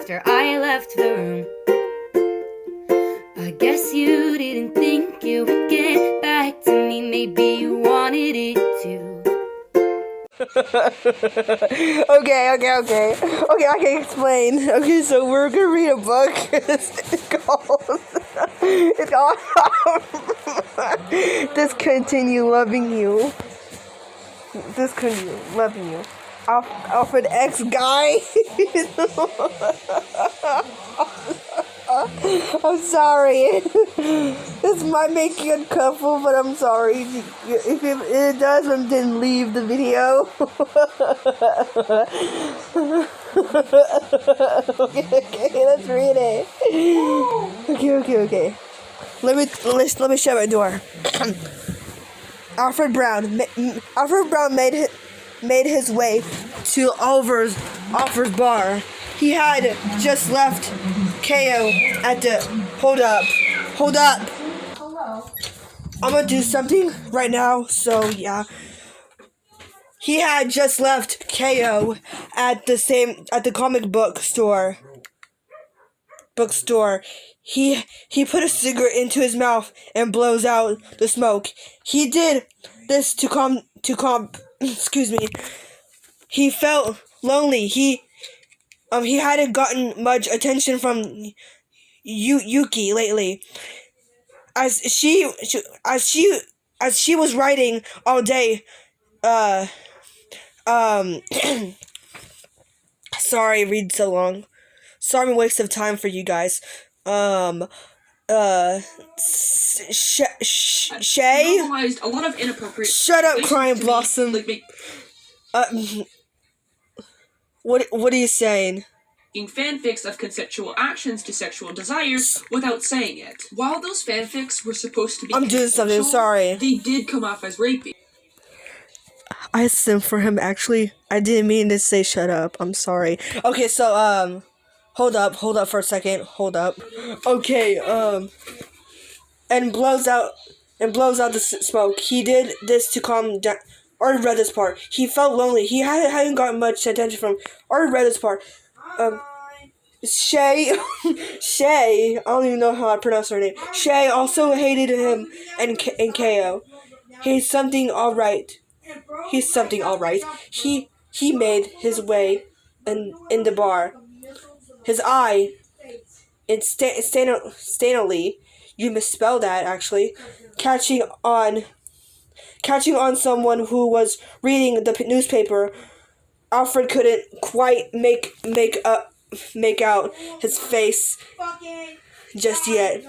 after I left the room. I guess you didn't think you would get back to me. Maybe you wanted it to. Okay, I can explain. Okay, so we're gonna read a book. It's called Discontinue Loving You. Discontinue Loving You. Alfred X Guy. I'm sorry. This might make you uncomfortable, but I'm sorry. If it does, then leave the video. Okay, let's read it. Okay. Let me shut my door. Alfred Brown made his way to Oliver's bar. He had just left KO at the... Hold up. Hello. I'm gonna do something right now, so yeah. He had just left KO at the comic book store. He put a cigarette into his mouth and blows out the smoke. He did this to calm excuse me. He felt lonely. He hadn't gotten much attention from Yuki lately. As she was writing all day. Sorry, read so long. Sorry, I'm a waste of time for you guys. Shay. Normalized a lot of inappropriate. Shut up, crying blossom. What are you saying? In fanfics of consensual actions to sexual desires without saying it. While those fanfics were supposed to be I'm doing something, sorry. They did come off as rapey. I simmed for him, actually. I didn't mean to say shut up. I'm sorry. Okay, so, hold up for a second. Hold up. Okay, and blows out the smoke. He did this to calm down. Already read this part. He felt lonely. He hadn't gotten much attention from. Already read this part. Shay, I don't even know how I pronounce her name. Shay also hated him and KO. He's something alright. He made his way in the bar. His eye, instantly, you misspelled that actually, catching on someone who was reading the newspaper. Alfred couldn't quite make out his face just yet.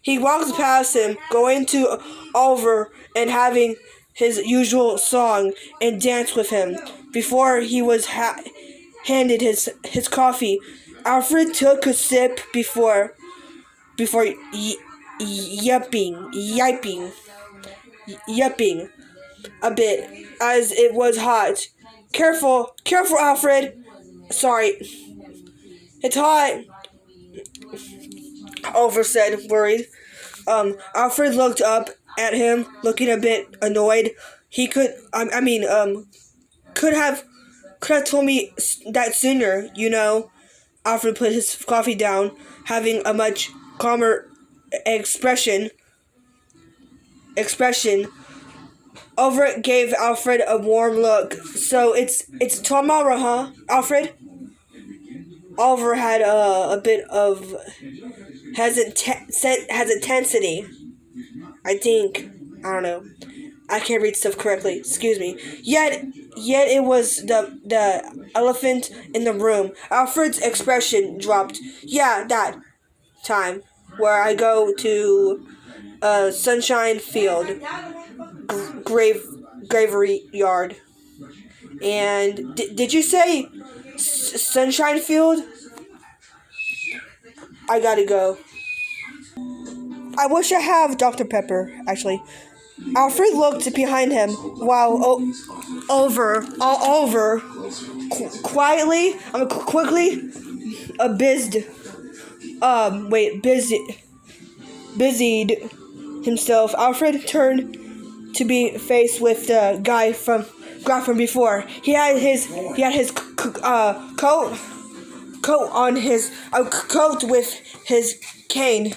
He walks past him, going to Oliver and having his usual song and dance with him. Before he was handed his coffee, Alfred took a sip before yelping a bit as it was hot. Careful, Alfred. Sorry. It's hot, Oliver said, worried. Alfred looked up at him, looking a bit annoyed. He could have told me that sooner, you know. Alfred put his coffee down, having a much calmer expression. Oliver gave Alfred a warm look. So it's tomorrow, huh, Alfred? Oliver had a bit of hesitancy. I think. I don't know. I can't read stuff correctly. Excuse me. Yet it was the elephant in the room. Alfred's expression dropped. Yeah, that time where I go to Sunshine Field graveyard. And did you say Sunshine Field? I gotta go. I wish I have Dr. Pepper, actually. Alfred looked behind him while Oliver quickly busied himself. Alfred turned to be faced with the guy from before. He had his coat with his cane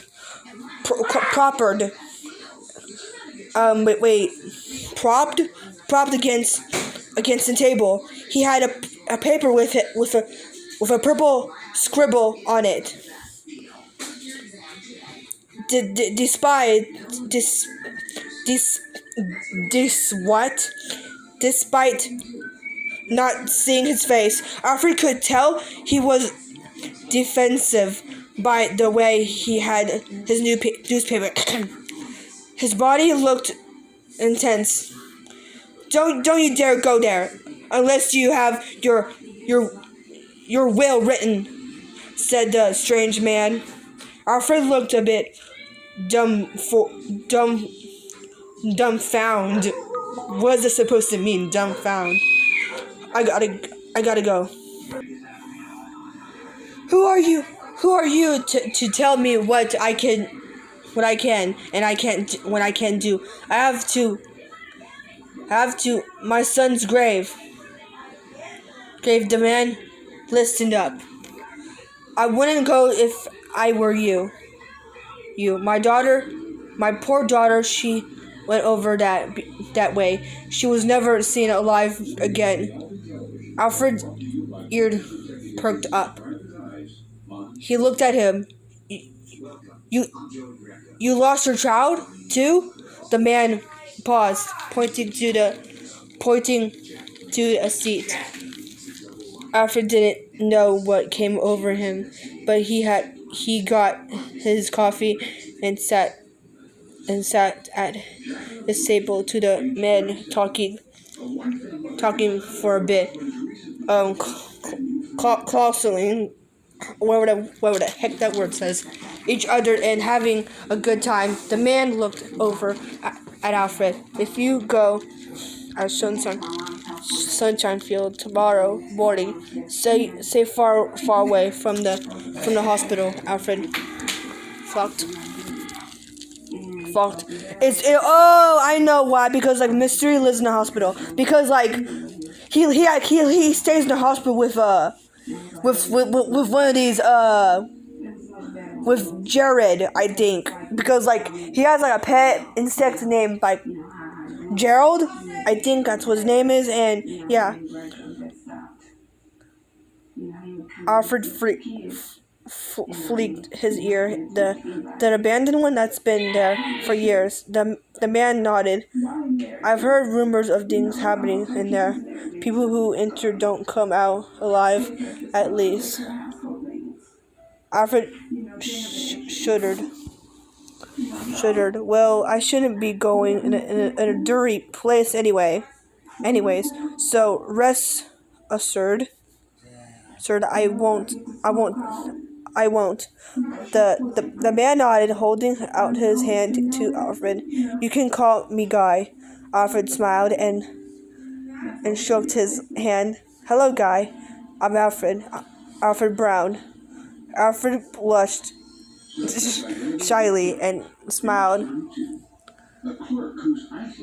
propped. Propped against the table. He had a paper with a purple scribble on it. Despite not seeing his face, Alfred could tell he was defensive by the way he had his newspaper. His body looked intense. Don't you dare go there, unless you have your will written," said the strange man. Alfred looked a bit dumbfounded. What is this supposed to mean, dumbfound? I gotta go. Who are you? Who are you to tell me what I can and I can't what I can do? I have to my son's grave. The man listened up. "I wouldn't go if I were you. My poor daughter, she went over that way. She was never seen alive again." Alfred's ear perked up. He looked at him. You lost your child too?" The man paused, pointing to a seat. Alfred didn't know what came over him, but he got his coffee and sat at his table to the men talking for a bit. Closely, whatever the heck that word says, each other and having a good time. The man looked over at Alfred. "If you go at Sunshine Field tomorrow morning, stay far away from the hospital." Alfred fucked. I know why. Because like Mystery lives in the hospital. Because like he stays in the hospital with one of these with Jared, I think, because like he has like a pet insect named like Gerald, I think that's what his name is, and yeah. Alfred fleeked his ear. The abandoned one that's been there for years. The man nodded. "I've heard rumors of things happening in there. People who enter don't come out alive, at least." Alfred shuddered. "Well, I shouldn't be going in a dirty place anyways. So rest assured, sir, I won't. The man nodded, holding out his hand to Alfred. "You can call me Guy." Alfred smiled and shook his hand. "Hello, Guy. I'm Alfred Brown." Alfred blushed shyly and smiled.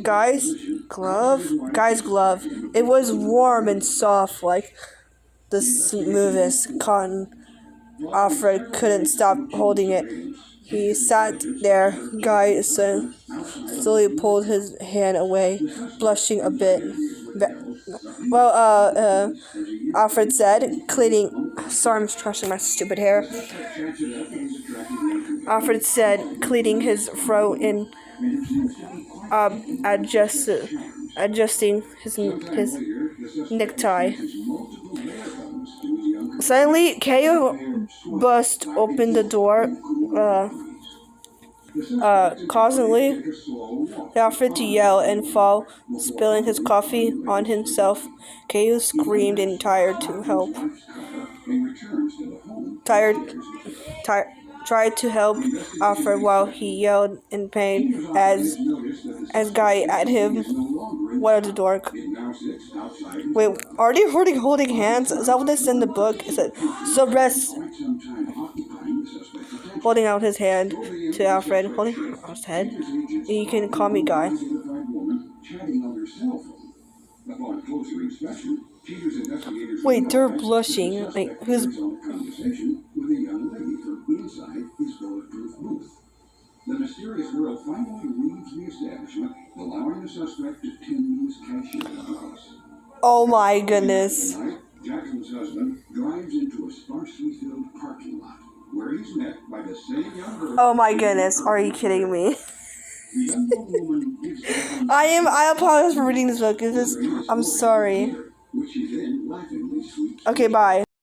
Guy's glove. It was warm and soft like the smoothest cotton. Alfred couldn't stop holding it. He sat there. Guy slowly pulled his hand away, blushing a bit. "Well, Alfred said, cleaning... Sorry, I'm brushing my stupid hair. Alfred said, cleaning his throat and adjusting his necktie. Suddenly, Keo burst open the door, causing Alfred to yell and fall, spilling his coffee on himself. Keo screamed and tried to help. Tried to help Alfred while he yelled in pain as Guy at him. What a dork. Wait, are they holding hands? Is that what they said in the book? Is it so rest? Holding out his hand to Alfred. Holding out his head. You can call me Guy. closer inspection, Peter's investigators Wait, they're realized blushing. the Like, suspect who's... carries on a conversation with a young lady from inside his bulletproof booth. The mysterious girl finally leaves the establishment, allowing the suspect to tend to his cashier house. Oh my goodness. Tonight, Jackson's husband drives into a sparsely filled parking lot, where he's met by the same young girl. Oh my goodness, are you kidding me? The young woman gives Jackson I apologize for reading this book. I'm sorry. which he then laughingly sweeps. Okay, bye.